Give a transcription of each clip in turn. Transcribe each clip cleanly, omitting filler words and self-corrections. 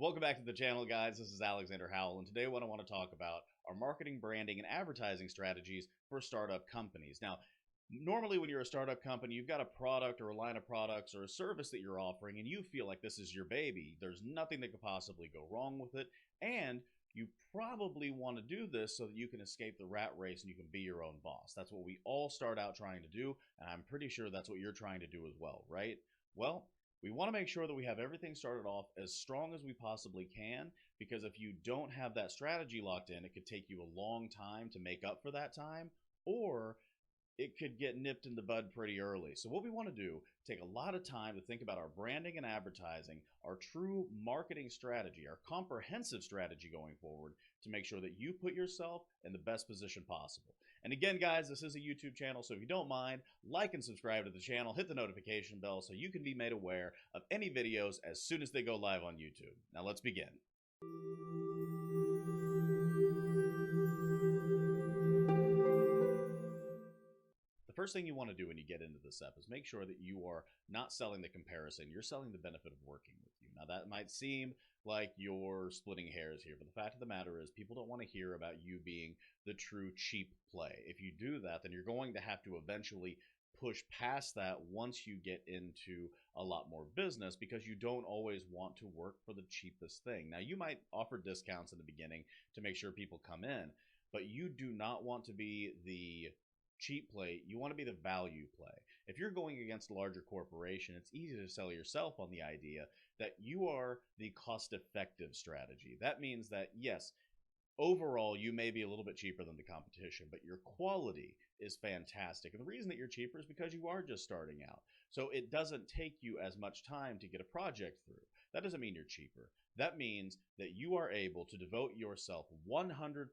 Welcome back to the channel, guys. This is Alexander Howell, and today what I want to talk about are marketing, branding, and advertising strategies for startup companies. Now, normally when you're a startup company, you've got a product or a line of products or a service that you're offering, and you feel like this is your baby. There's nothing that could possibly go wrong with it, and you probably want to do this so that you can escape the rat race and you can be your own boss. That's what we all start out trying to do, and I'm pretty sure that's what you're trying to do as well, right? Well, we want to make sure that we have everything started off as strong as we possibly can, because if you don't have that strategy locked in, it could take you a long time to make up for that time, or it could get nipped in the bud pretty early. So what we want to do, take a lot of time to think about our branding and advertising, our true marketing strategy, our comprehensive strategy going forward to make sure that you put yourself in the best position possible. And again, guys, this is a YouTube channel, so if you don't mind, like and subscribe to the channel, hit the notification bell so you can be made aware of any videos as soon as they go live on YouTube. Now let's begin. The first thing you want to do when you get into this step is make sure that you are not selling the comparison, you're selling the benefit of working with you. Now that might seem like you're splitting hairs here, but the fact of the matter is people don't want to hear about you being the true cheap play. If you do that, then you're going to have to eventually push past that once you get into a lot more business, because you don't always want to work for the cheapest thing. Now you might offer discounts in the beginning to make sure people come in, but you do not want to be the cheap play. You want to be the value play. If you're going against a larger corporation, it's easy to sell yourself on the idea that you are the cost-effective strategy. That means that, yes, overall, you may be a little bit cheaper than the competition, but your quality is fantastic. And the reason that you're cheaper is because you are just starting out. So it doesn't take you as much time to get a project through. That doesn't mean you're cheaper. That means that you are able to devote yourself 100%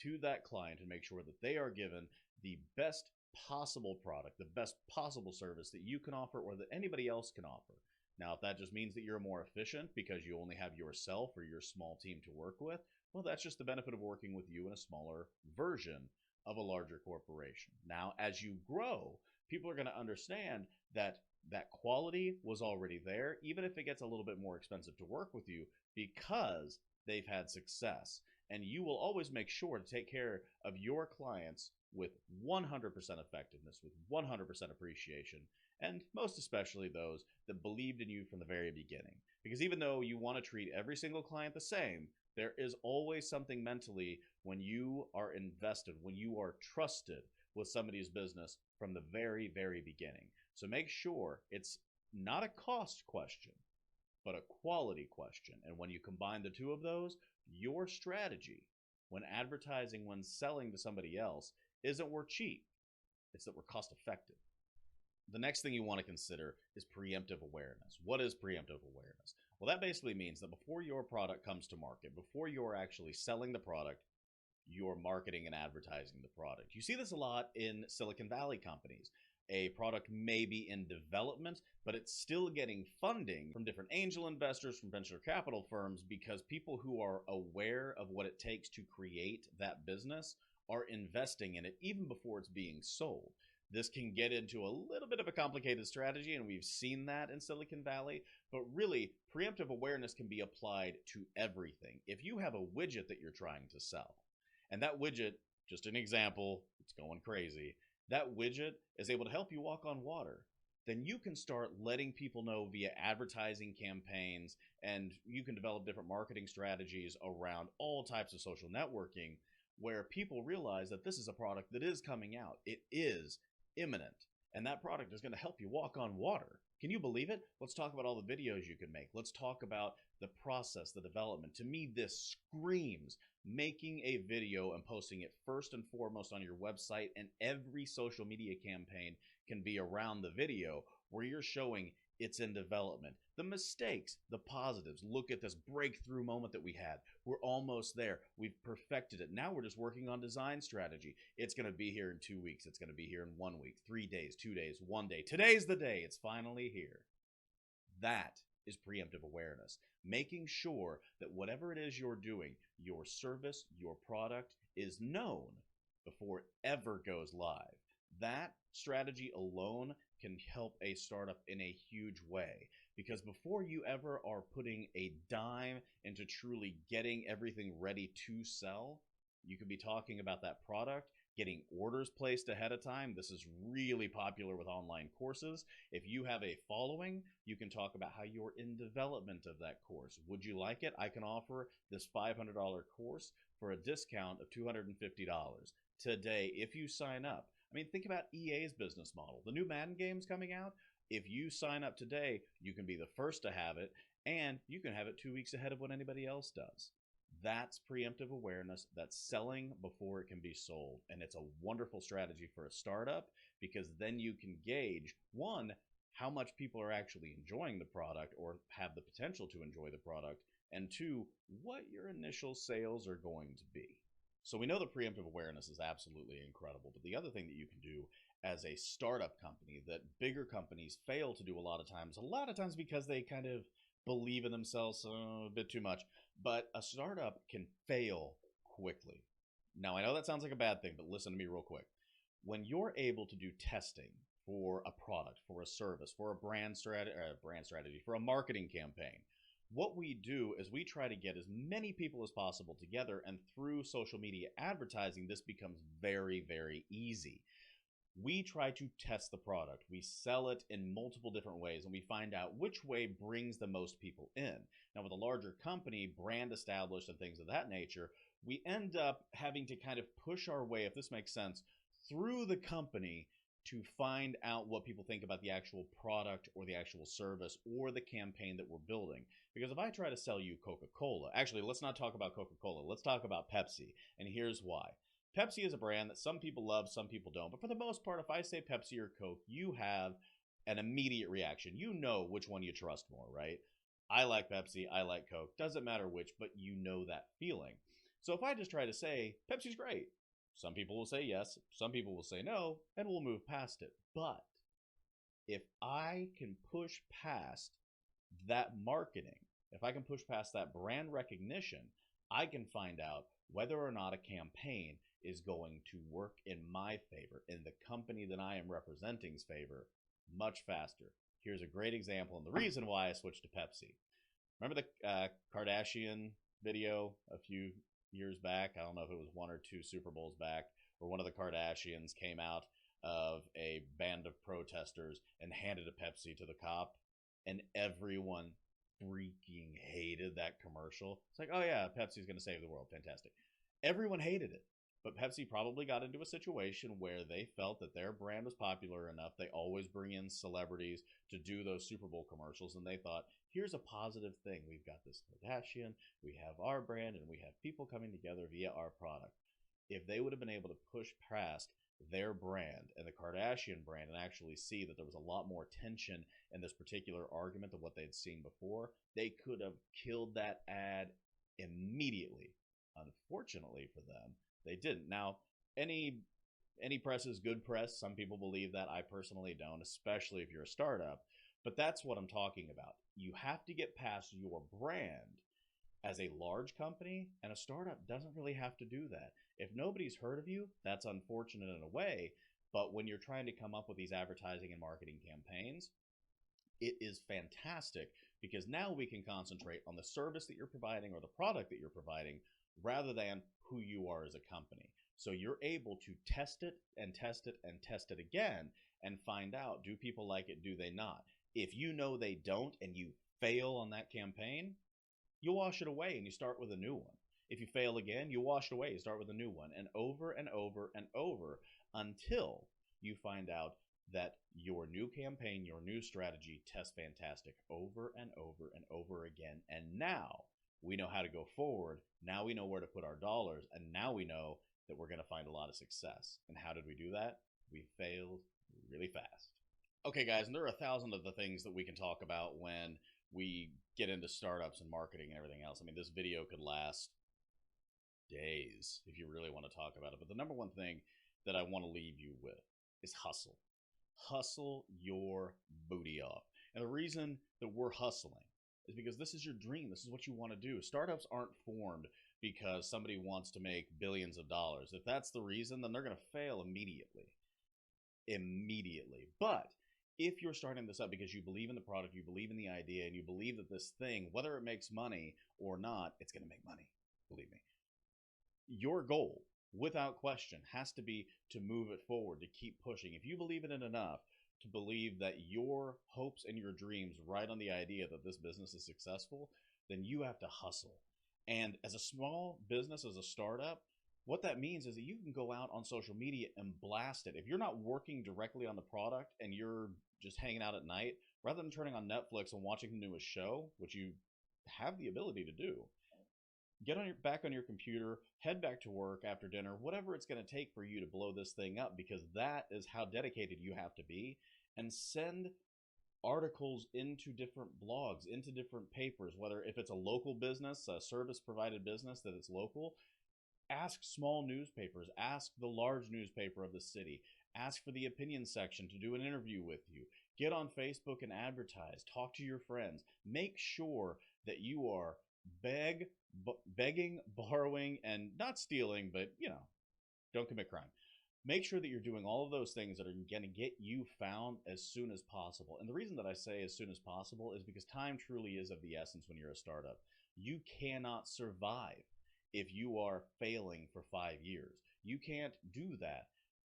to that client and make sure that they are given the best possible product, the best possible service that you can offer or that anybody else can offer. Now, if that just means that you're more efficient because you only have yourself or your small team to work with, well, that's just the benefit of working with you in a smaller version of a larger corporation. Now, as you grow, people are going to understand that that quality was already there, even if it gets a little bit more expensive to work with you, because they've had success. And you will always make sure to take care of your clients with 100% effectiveness, with 100% appreciation, and most especially those that believed in you from the very beginning. Because even though you want to treat every single client the same, there is always something mentally when you are invested, when you are trusted with somebody's business from the very, very beginning. So make sure it's not a cost question, but a quality question. And when you combine the two of those, your strategy when advertising, when selling to somebody else, isn't we're cheap, it's that we're cost effective. The next thing you want to consider is preemptive awareness. What is preemptive awareness? Well, that basically means that before your product comes to market, before you're actually selling the product, you're marketing and advertising the product. You see this a lot in Silicon Valley companies. A product may be in development, but it's still getting funding from different angel investors, from venture capital firms, because people who are aware of what it takes to create that business are investing in it even before it's being sold. This can get into a little bit of a complicated strategy, and we've seen that in Silicon Valley, but really, preemptive awareness can be applied to everything. If you have a widget that you're trying to sell, and that widget, just an example, it's going crazy, that widget is able to help you walk on water, then you can start letting people know via advertising campaigns, and you can develop different marketing strategies around all types of social networking where people realize that this is a product that is coming out. It is imminent, and that product is going to help you walk on water. Can you believe it? Let's talk about all the videos you can make. Let's talk about the process, the development. To me, this screams making a video and posting it first and foremost on your website, and every social media campaign can be around the video where you're showing it's in development. The mistakes, the positives. Look at this breakthrough moment that we had. We're almost there. We've perfected it. Now we're just working on design strategy. It's going to be here in 2 weeks. It's going to be here in 1 week, 3 days, 2 days, 1 day. Today's the day. It's finally here. That is preemptive awareness. Making sure that whatever it is you're doing, your service, your product, is known before it ever goes live. That strategy alone can help a startup in a huge way, Because before you ever are putting a dime into truly getting everything ready to sell, you could be talking about that product, getting orders placed ahead of time. This is really popular with online courses. If you have a following, you can talk about how you're in development of that course. Would you like it? I can offer this $500 course for a discount of $250 today if you sign up. I mean, think about EA's business model. The new Madden game's coming out. If you sign up today, you can be the first to have it, and you can have it 2 weeks ahead of what anybody else does. That's preemptive awareness. That's selling before it can be sold. And it's a wonderful strategy for a startup, because then you can gauge, one, how much people are actually enjoying the product or have the potential to enjoy the product, and two, what your initial sales are going to be. So we know the preemptive awareness is absolutely incredible, but the other thing that you can do as a startup company that bigger companies fail to do a lot of times because they kind of believe in themselves a bit too much, but a startup can fail quickly. Now, I know that sounds like a bad thing, but listen to me real quick. When you're able to do testing for a product, for a service, for a brand strategy, for a marketing campaign, what we do is we try to get as many people as possible together, and through social media advertising, this becomes very, very easy. We try to test the product. We sell it in multiple different ways, and we find out which way brings the most people in. Now, with a larger company, brand established and things of that nature, we end up having to kind of push our way, if this makes sense, through the company to find out what people think about the actual product or the actual service or the campaign that we're building. Because if I try to sell you Coca-Cola, actually, let's not talk about Coca-Cola. Let's talk about Pepsi, and here's why. Pepsi is a brand that some people love, some people don't. But for the most part, if I say Pepsi or Coke, you have an immediate reaction. You know which one you trust more, right? I like Pepsi, I like Coke. Doesn't matter which, but you know that feeling. So if I just try to say, Pepsi's great, some people will say yes, some people will say no, and we'll move past it. But if I can push past that marketing, if I can push past that brand recognition, I can find out whether or not a campaign is going to work in my favor, in the company that I am representing's favor, much faster. Here's a great example, and the reason why I switched to Pepsi. Remember the Kardashian video a few years back? I don't know if it was 1 or 2 Super Bowls back, where one of the Kardashians came out of a band of protesters and handed a Pepsi to the cop, and everyone freaking hated that commercial. It's like, oh yeah, Pepsi's going to save the world. Fantastic. Everyone hated it. But Pepsi probably got into a situation where they felt that their brand was popular enough. They always bring in celebrities to do those Super Bowl commercials, and they thought, here's a positive thing. We've got this Kardashian, we have our brand, and we have people coming together via our product. If they would have been able to push past their brand and the Kardashian brand and actually see that there was a lot more tension in this particular argument than what they'd seen before, they could have killed that ad immediately. Unfortunately for them, they didn't. Now, any press is good press. Some people believe that. I personally don't, especially if you're a startup. But that's what I'm talking about. You have to get past your brand as a large company, and a startup doesn't really have to do that. If nobody's heard of you, that's unfortunate in a way. But when you're trying to come up with these advertising and marketing campaigns, it is fantastic, because now we can concentrate on the service that you're providing or the product that you're providing rather than who you are as a company. So you're able to test it and test it and test it again and find out, do people like it, do they not? If you know they don't and you fail on that campaign, you wash it away and you start with a new one. If you fail again, you wash it away, you start with a new one, and over and over and over until you find out that your new campaign, your new strategy tests fantastic over and over and over again. And now we know how to go forward. Now we know where to put our dollars. And now we know that we're going to find a lot of success. And how did we do that? We failed really fast. Okay, guys, and there are 1,000 of the things that we can talk about when we get into startups and marketing and everything else. I mean, this video could last days if you really want to talk about it. But the number one thing that I want to leave you with is hustle. Hustle your booty off. And the reason that we're hustling is because this is your dream. This is what you want to do. Startups aren't formed because somebody wants to make billions of dollars. If that's the reason, then they're going to fail immediately. But if you're starting this up because you believe in the product, you believe in the idea, and you believe that this thing, whether it makes money or not, it's going to make money. Believe me. Your goal, without question, has to be to move it forward, to keep pushing. If you believe in it enough to believe that your hopes and your dreams ride on the idea that this business is successful, then you have to hustle. And as a small business, as a startup, what that means is that you can go out on social media and blast it. If you're not working directly on the product and you're just hanging out at night, rather than turning on Netflix and watching the newest show, which you have the ability to do, get back on your computer, head back to work after dinner, whatever it's going to take for you to blow this thing up, because that is how dedicated you have to be. And send articles into different blogs, into different papers, whether if it's a local business, a service provided business that it's local. Ask small newspapers, ask the large newspaper of the city, ask for the opinion section to do an interview with you. Get on Facebook and advertise, talk to your friends. Make sure that you are begging, borrowing, and not stealing, but, don't commit crime. Make sure that you're doing all of those things that are going to get you found as soon as possible. And the reason that I say as soon as possible is because time truly is of the essence when you're a startup. You cannot survive if you are failing for 5 years. You can't do that.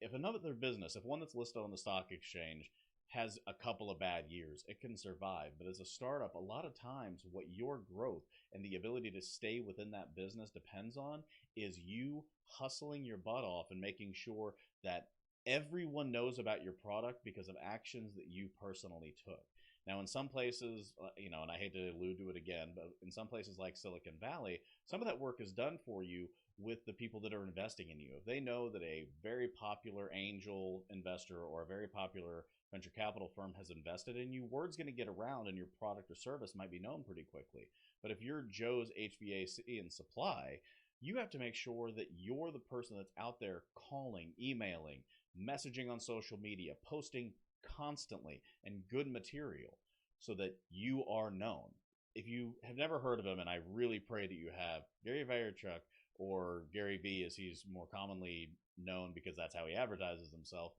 If another business, if one that's listed on the stock exchange has a couple of bad years, it can survive. But as a startup, a lot of times what your growth and the ability to stay within that business depends on is you hustling your butt off and making sure that everyone knows about your product because of actions that you personally took. Now, in some places, and I hate to allude to it again, but in some places like Silicon Valley, some of that work is done for you with the people that are investing in you. If they know that a very popular angel investor or a very popular venture capital firm has invested in you, word's going to get around and your product or service might be known pretty quickly. But if you're Joe's HVAC and Supply, you have to make sure that you're the person that's out there calling, emailing, messaging on social media, posting constantly and good material so that you are known. If you have never heard of him, and I really pray that you have, Gary Vaynerchuk, or Gary V as he's more commonly known because that's how he advertises himself,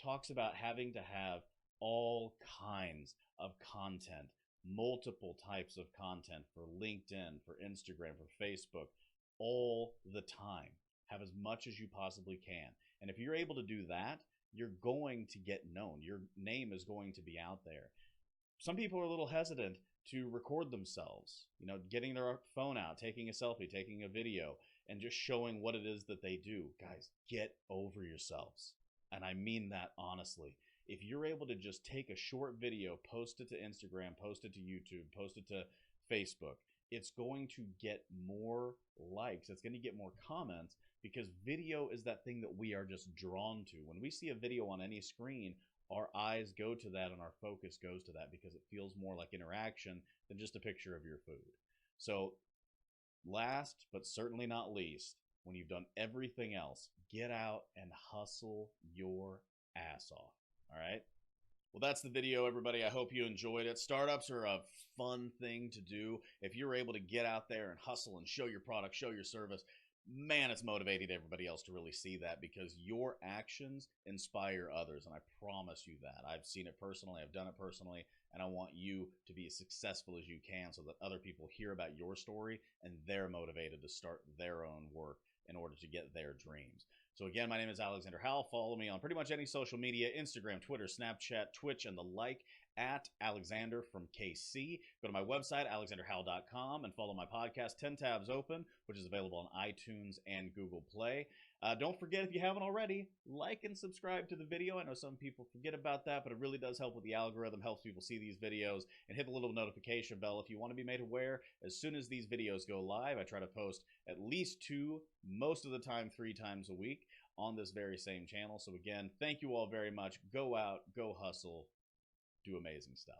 talks about having to have all kinds of content, multiple types of content for LinkedIn, for Instagram, for Facebook, all the time. Have as much as you possibly can. And if you're able to do that, you're going to get known. Your name is going to be out there. Some people are a little hesitant to record themselves, getting their phone out, taking a selfie, taking a video, and just showing what it is that they do. Guys, get over yourselves. And I mean that honestly. If you're able to just take a short video, post it to Instagram, post it to YouTube, post it to Facebook, it's going to get more likes. It's going to get more comments because video is that thing that we are just drawn to. When we see a video on any screen, our eyes go to that and our focus goes to that because it feels more like interaction than just a picture of your food. So last, but certainly not least, when you've done everything else, get out and hustle your ass off. All right? Well, that's the video, everybody. I hope you enjoyed it. Startups are a fun thing to do. If you're able to get out there and hustle and show your product, show your service, man, it's motivating everybody else to really see that because your actions inspire others, and I promise you that. I've seen it personally. I've done it personally, and I want you to be as successful as you can so that other people hear about your story and they're motivated to start their own work in order to get their dreams. So again, my name is Alexander Howell. Follow me on pretty much any social media, Instagram, Twitter, Snapchat, Twitch, and the like, at Alexander from KC. Go to my website, alexanderhowell.com, and follow my podcast, 10 Tabs Open, which is available on iTunes and Google Play. Don't forget, if you haven't already, like and subscribe to the video. I know some people forget about that, but it really does help with the algorithm, helps people see these videos, and hit the little notification bell if you want to be made aware. As soon as these videos go live, I try to post at least 2, most of the time 3 times a week on this very same channel. So again, thank you all very much. Go out, go hustle, do amazing stuff.